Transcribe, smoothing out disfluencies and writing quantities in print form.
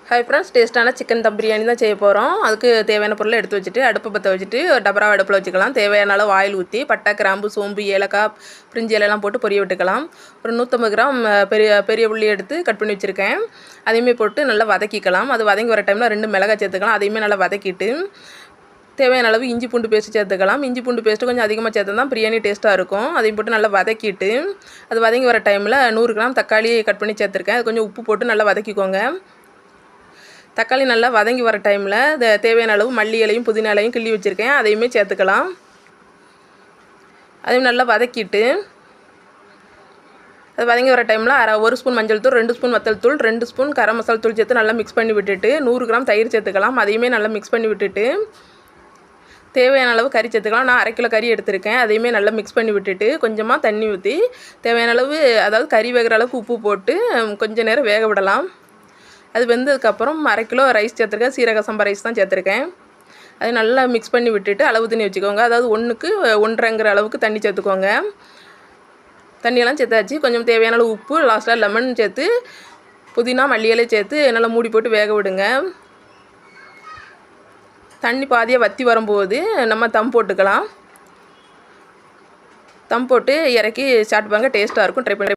Hi friends, டேஸ்ட்டான chicken தம் பிரியாணி தான் செய்ய போகிறோம். அதுக்கு தேவையான பொருளை எடுத்து வச்சுட்டு அடுப்பு பற்ற வச்சுட்டு ஒரு டபரா அடுப்பில் வச்சுக்கலாம். தேவையான அளவு ஆயில் ஊற்றி பட்டை, கிராம்பு, சோம்பு, ஏலக்காய், பிரிஞ்சி இலையெல்லாம் போட்டு பொரிய விட்டுக்கலாம். ஒரு 150 கிராம் பெரிய பெரிய உள்ளி எடுத்து கட் பண்ணி வச்சுருக்கேன். அதையுமே போட்டு நல்லா வதக்கிக்கலாம். அது வதங்கி வர டைமில் 2 மிளகாய் சேர்த்துக்கலாம். அதையுமே நல்லா வதக்கிட்டு தேவையான அளவு இஞ்சி பூண்டு பேஸ்ட்டு சேர்த்துக்கலாம். இஞ்சி பூண்டு பேஸ்ட்டு கொஞ்சம் அதிகமாக சேர்த்தா தான் பிரியாணி டேஸ்ட்டாக இருக்கும். அதையும் போட்டு நல்லா வதக்கிட்டு அது வதங்கி வர டைமில் 100 கிராம் தக்காளி கட் பண்ணி சேர்த்துருக்கேன். அது கொஞ்சம் உப்பு போட்டு நல்லா வதக்கிக்கோங்க. தக்காளி நல்லா வதங்கி வர டைமில் தேவையான அளவு மல்லி இலையும் புதினா இலையும் கிள்ளி வச்சுருக்கேன். அதையுமே சேர்த்துக்கலாம். அதையும் நல்லா வதக்கிட்டு அது வதங்கி வர டைமில் 1 ஸ்பூன் மஞ்சள் தூள், 2 ஸ்பூன் வத்தல் தூள், 2 ஸ்பூன் கரம் மசாலா தூள் சேர்த்து நல்லா மிக்ஸ் பண்ணி விட்டுட்டு 100 கிராம் தயிர் சேர்த்துக்கலாம். அதையுமே நல்லா மிக்ஸ் பண்ணி விட்டுட்டு தேவையான அளவு கறி சேர்த்துக்கலாம். நான் 1/2 கிலோ கறி எடுத்திருக்கேன். அதையுமே நல்லா மிக்ஸ் பண்ணி விட்டுட்டு கொஞ்சமாக தண்ணி ஊற்றி தேவையான அளவு, அதாவது கறி வேகிற அளவுக்கு உப்பு போட்டு கொஞ்சம் நேரம் வேக விடலாம். அது வெந்ததுக்கப்புறம் 1/2 கிலோ ரைஸ் சேர்த்துருக்கேன். சீரக சம்பா ரைஸ் தான் சேர்த்துருக்கேன். அது நல்லா மிக்ஸ் பண்ணி விட்டுட்டு அளவு தண்ணி வச்சுக்கோங்க. அதாவது 1க்கு 1.5ங்கிற அளவுக்கு தண்ணி சேர்த்துக்கோங்க. தண்ணியெல்லாம் சேர்த்தாச்சு. கொஞ்சம் தேவையான அளவு உப்பு, லாஸ்ட்டில் லெமன் சேர்த்து புதினா மல்லி இலை சேர்த்து நல்லா மூடி போட்டு வேக விடுங்க. தண்ணி பாதியாக வற்றி வரும்போது நம்ம தம் போட்டுக்கலாம். தம் போட்டு இறக்கி ஸ்டார்ட் பண்ணுங்க. டேஸ்ட்டாக இருக்கும். ட்ரை பண்ணி